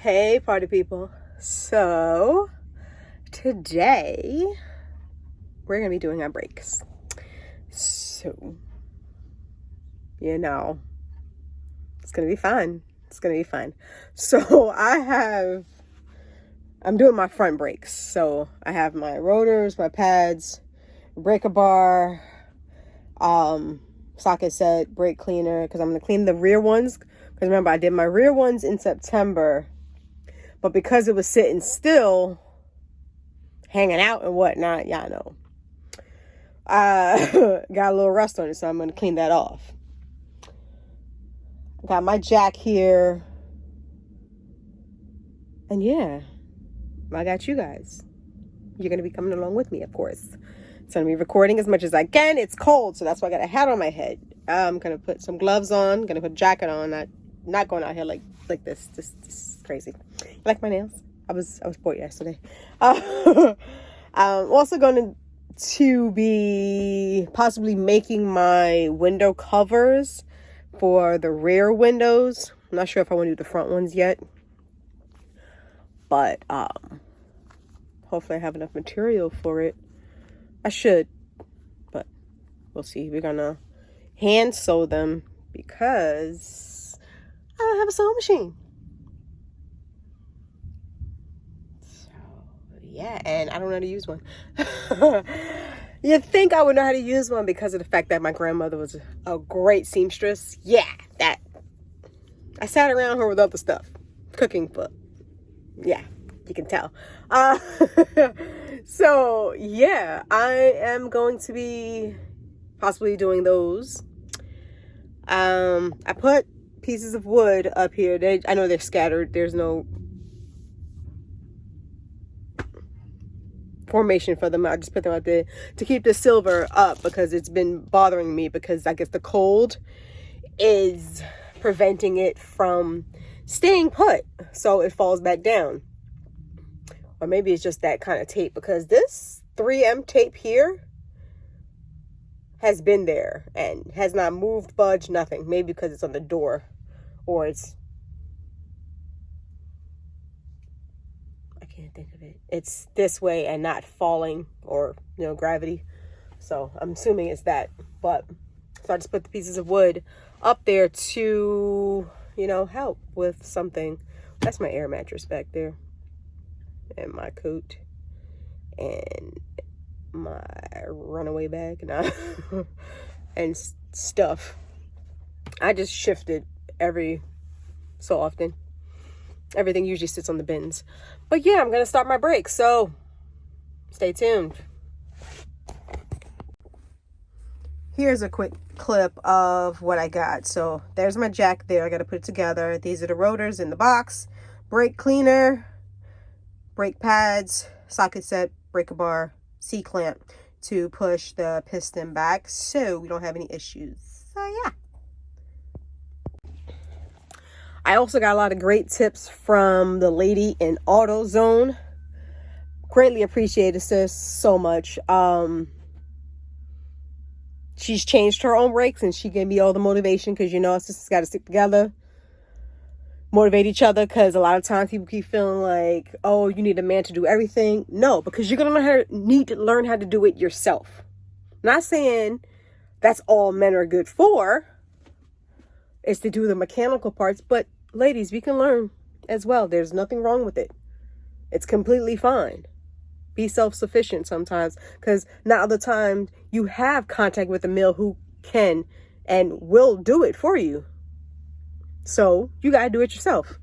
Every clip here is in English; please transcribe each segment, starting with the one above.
Hey, party people. So, today we're going to be doing our breaks. So, it's going to be fun. So, I'm doing my front brakes. So, I have my rotors, my pads, breaker bar, socket set, brake cleaner, because I'm going to clean the rear ones. Because remember, I did my rear ones in September. But because it was sitting still, hanging out and whatnot, y'all know. Got a little rust on it, so I'm going to clean that off. Got my jack here. And yeah, I got you guys. You're going to be coming along with me, of course. So I'm going to be recording as much as I can. It's cold, so that's why I got a hat on my head. I'm going to put some gloves on. Going to put a jacket on. Not going out here like this. This is crazy. You like my nails? I was bored yesterday. I'm also going to be possibly making my window covers for the rear windows. I'm not sure if I want to do the front ones yet. But hopefully I have enough material for it. I should. But we'll see. We're going to hand sew them because I don't have a sewing machine. So, yeah, and I don't know how to use one. You'd think I would know how to use one because of the fact that my grandmother was a great seamstress. Yeah, that. I sat around her with other stuff. Cooking for. Yeah, you can tell. So, yeah, I am going to be possibly doing those. I put pieces of wood up here. I know they're scattered. There's no formation for them. I just put them out there to keep the silver up because it's been bothering me because I guess the cold is preventing it from staying put, so it falls back down. Or maybe it's just that kind of tape because this 3M tape here has been there and has not moved, budged, nothing. Maybe because it's on the door or it's, I can't think of it. It's this way and not falling or, gravity. So I'm assuming it's that. But, so I just put the pieces of wood up there to, help with something. That's my air mattress back there. And my coat. And my runaway bag. And stuff. I just shifted every so often. Everything usually sits on the bins. But yeah, I'm going to start my break. So stay tuned. Here's a quick clip of what I got. So there's my jack there. I got to put it together. These are the rotors in the box. Brake cleaner. Brake pads. Socket set. Breaker bar. C-clamp to push the piston back so we don't have any issues. So yeah. I also got a lot of great tips from the lady in AutoZone. Greatly appreciated, sis, so much. She's changed her own brakes and she gave me all the motivation because, sisters got to stick together, motivate each other, because a lot of times people keep feeling like, oh, you need a man to do everything. No, because you're going to need to learn how to do it yourself. Not saying that's all men are good for, is to do the mechanical parts, but ladies, we can learn as well. There's nothing wrong with it. It's completely fine. Be self-sufficient sometimes, because not all the time you have contact with a male who can and will do it for you. So you got to do it yourself.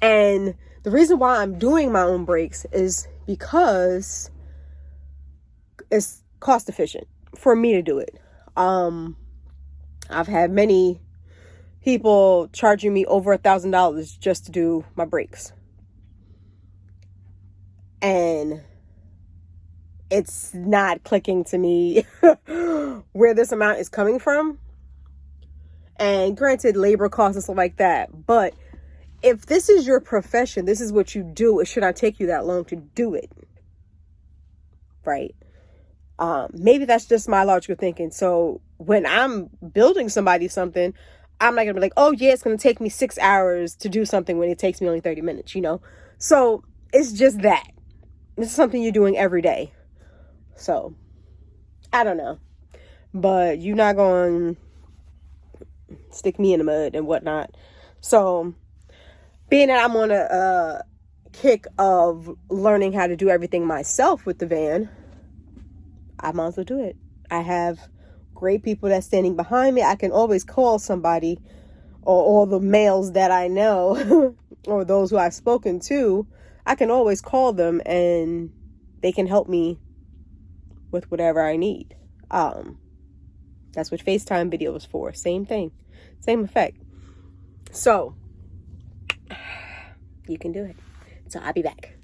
And the reason why I'm doing my own brakes is because it's cost efficient for me to do it. I've had many people charging me over $1,000 just to do my brakes. And it's not clicking to me where this amount is coming from. And granted, labor costs and stuff like that. But if this is your profession, this is what you do, it should not take you that long to do it. Right? Maybe that's just my logical thinking. So when I'm building somebody something, I'm not gonna be like, oh yeah, it's gonna take me 6 hours to do something when it takes me only 30 minutes, you know? So it's just that. This is something you're doing every day. So I don't know. But you're not gonna stick me in the mud and whatnot. So being that I'm on a kick of learning how to do everything myself with the van, I might as well do it. I have great people that's standing behind me. I can always call somebody, or all the males that I know or those who I've spoken to. I can always call them and they can help me with whatever I need. That's what FaceTime video is for. Same thing, same effect. So you can do it. So I'll be back.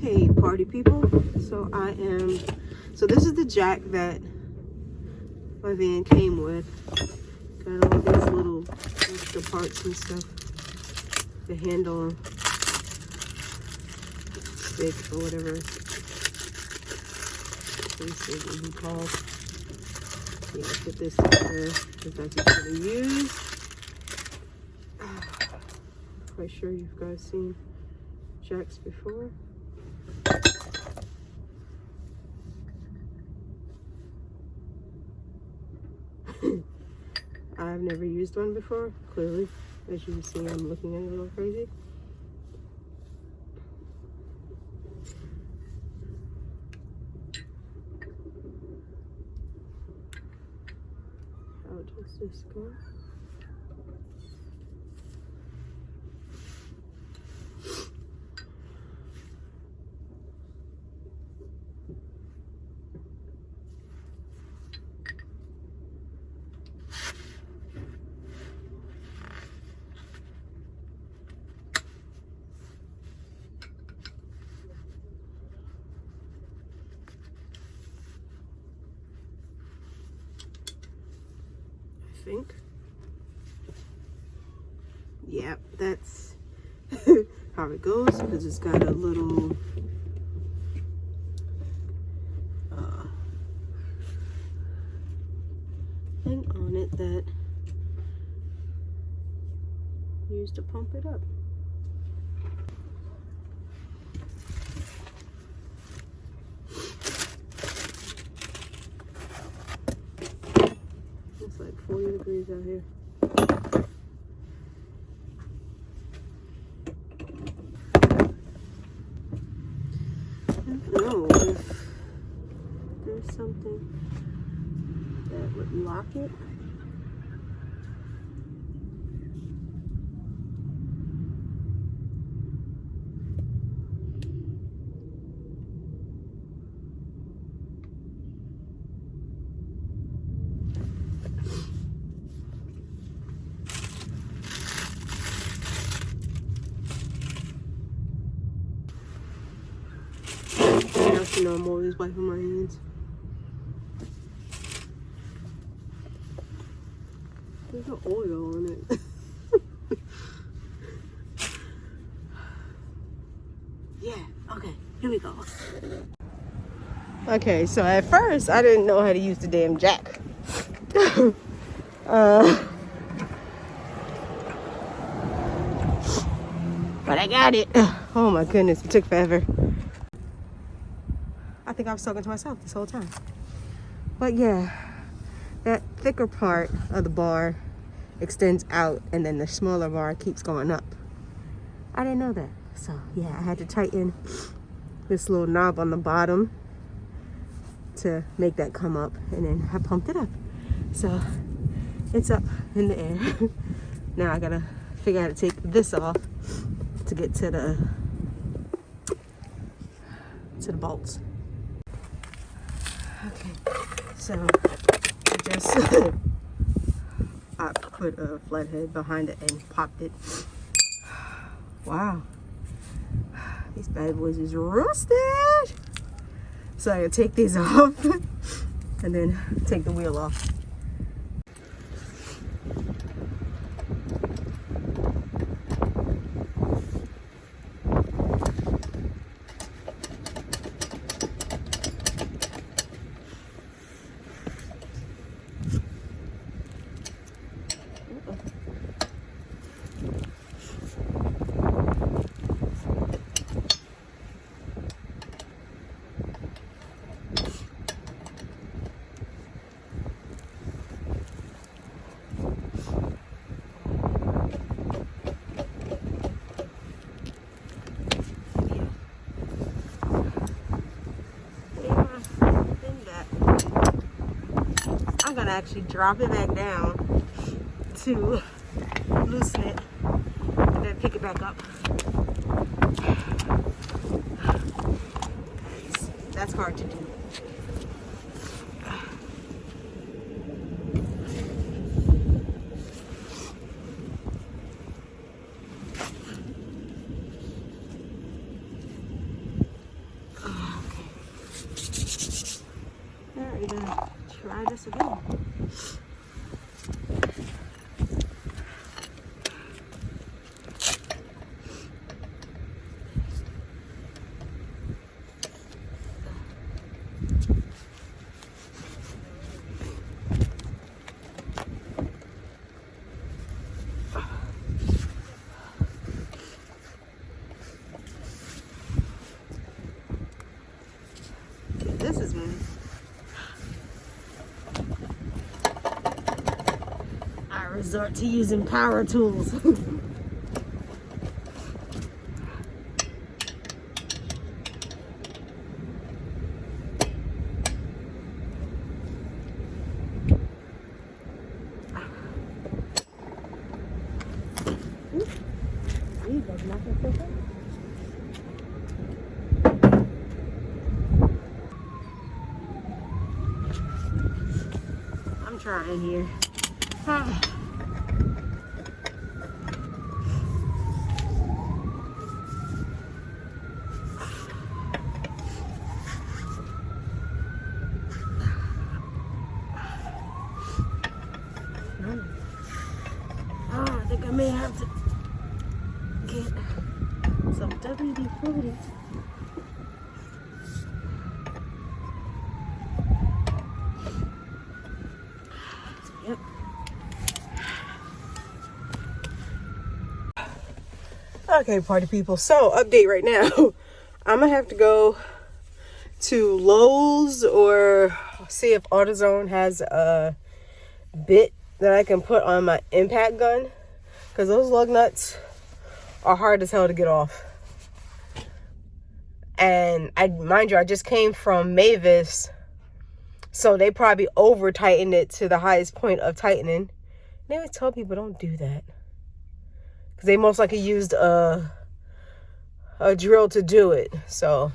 Hey party people. So this is the jack that my van came with. Got all these little extra parts and stuff. The handle stick or whatever this is what he called. Yeah, put this together because that's what I'm gonna use. Quite sure you guys seen jacks before. I've never used one before, clearly. As you can see, I'm looking at it a little crazy. How does this go? I think. Yeah, that's how it goes, because it's got a little thing on it that you use to pump it up. It's like 40 degrees out here. I don't know if there's something that would lock it. You know, I'm always wiping my hands. There's no oil on it. Yeah, okay, here we go. Okay, so at first I didn't know how to use the damn jack. But I got it. Oh my goodness, it took forever. I think I was talking to myself this whole time. But yeah, that thicker part of the bar extends out and then the smaller bar keeps going up. I didn't know that. So yeah, I had to tighten this little knob on the bottom to make that come up, and then I pumped it up. So it's up in the air. Now I gotta figure out how to take this off to get to the bolts. Okay, so I just I put a flathead behind it and popped it. Wow, these bad boys is rusted. So I'm gonna take these off and then take the wheel off. actually drop it back down to loosen it and then pick it back up. That's hard to do. Alright, gonna try this again. This is me. I resort to using power tools. I'm trying here. I think I may have to get some WD-40. Yep. Okay, party people. So, update right now. I'm gonna have to go to Lowe's or see if AutoZone has a bit that I can put on my impact gun, because those lug nuts are hard as hell to get off. And mind you, I just came from Mavis, so they probably over tightened it to the highest point of tightening. They always tell people don't do that, because they most likely used a drill to do it. So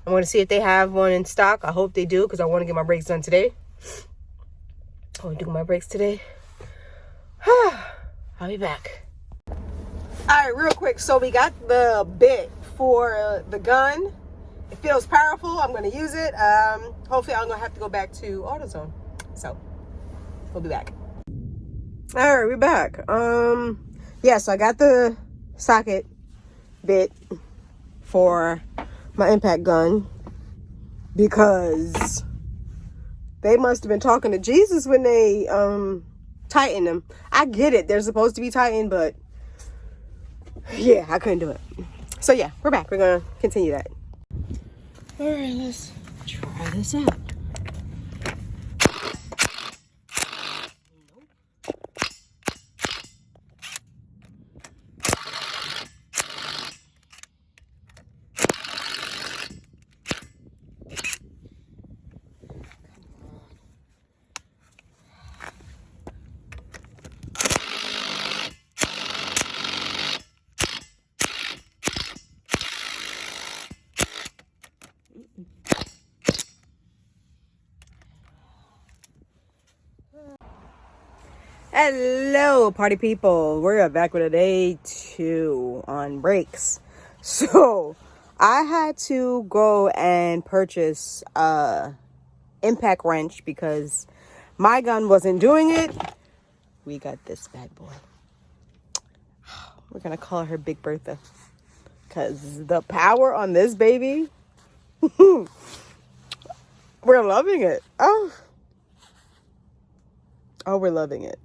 I'm going to see if they have one in stock. I hope they do, because I want to get my brakes done today. I want to do my brakes today. I'll be back. All right, real quick. So we got the bit for the gun. It feels powerful. I'm going to use it. Hopefully I'm going to have to go back to AutoZone. So we'll be back. All right, we're back. Yeah, so I got the socket bit for my impact gun, because they must have been talking to Jesus when they tightened them. I get it, they're supposed to be tightened, but yeah, I couldn't do it. So yeah, we're back. We're gonna continue that. All right, let's try this out. Hello, party people. We're back with a day 2 on brakes. So I had to go and purchase a impact wrench because my gun wasn't doing it. We got this bad boy. We're gonna call her Big Bertha, because the power on this baby, we're loving it. Oh, we're loving it.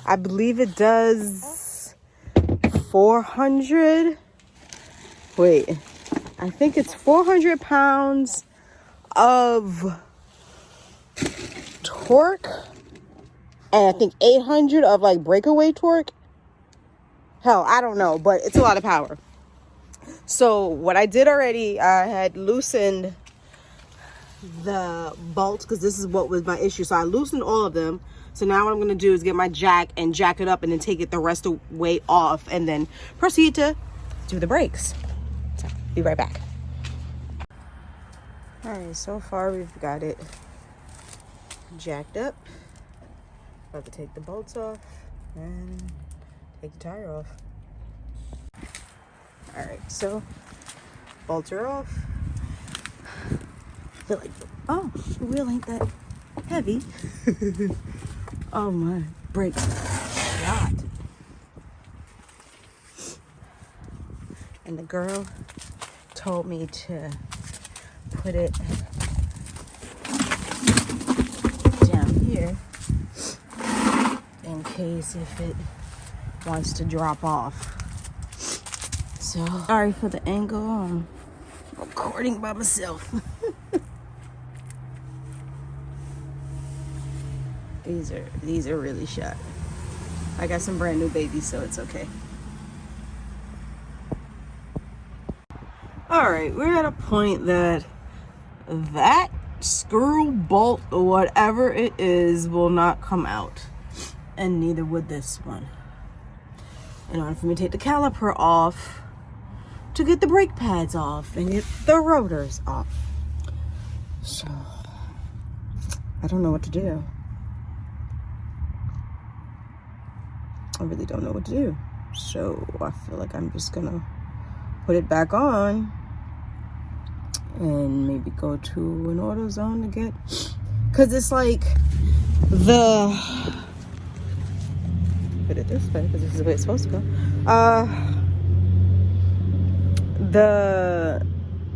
I believe it does 400. Wait, I think it's 400 pounds of torque, and I think 800 of like breakaway torque. Hell, I don't know, but it's a lot of power. So what I did already, I had loosened the bolts, because this is what was my issue. So I loosened all of them. So now what I'm going to do is get my jack and jack it up and then take it the rest of the way off and then proceed to do the brakes. So, be right back. Alright, so far we've got it jacked up. About to take the bolts off and take the tire off. Alright, so bolts are off. I feel like, oh, the wheel ain't that heavy. Oh my, brakes shot. And the girl told me to put it down here in case if it wants to drop off. So sorry for the angle. I'm recording by myself. These are really shot. I got some brand new babies, so it's okay. All right, we're at a point that screw bolt or whatever it is will not come out, and neither would this one. In order for me to take the caliper off, to get the brake pads off and get the rotors off. So I don't know what to do. I really don't know what to do. So I feel like I'm just gonna put it back on and maybe go to an AutoZone to get, because it's like put it this way because this is the way it's supposed to go. The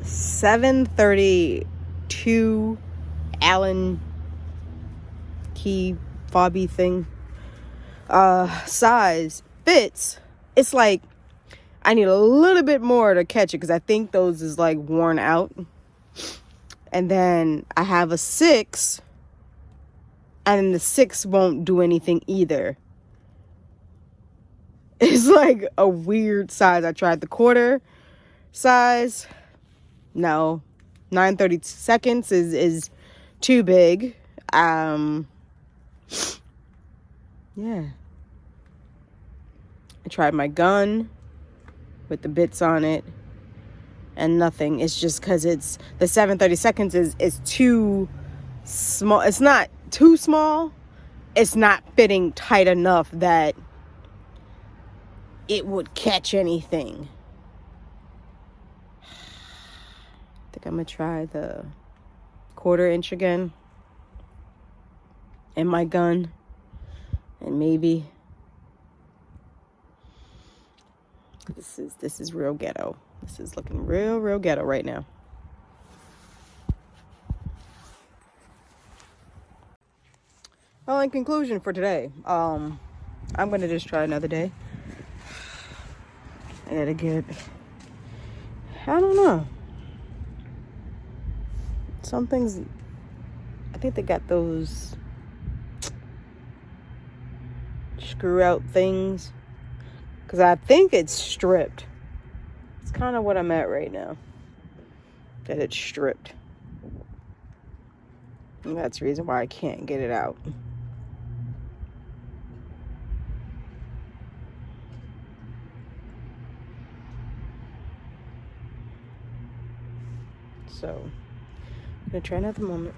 732 Allen key fobby thing size fits. It's like I need a little bit more to catch it because I think those is like worn out. And then I have a 6, and the 6 won't do anything either. It's like a weird size. I tried the quarter size. No, 9/32 is too big. Yeah. I tried my gun with the bits on it and nothing. It's just because it's the 7/32 is too small. It's not too small. It's not fitting tight enough that it would catch anything. I think I'm gonna try the 1/4 inch again in my gun, and maybe this is real ghetto. This is looking real ghetto right now. Well, in conclusion for today, I'm gonna just try another day. I gotta get, I don't know. Some things, I think they got those screw out things, because I think it's stripped. It's kind of what I'm at right now, that it's stripped. And that's the reason why I can't get it out. So I'm gonna try another moment.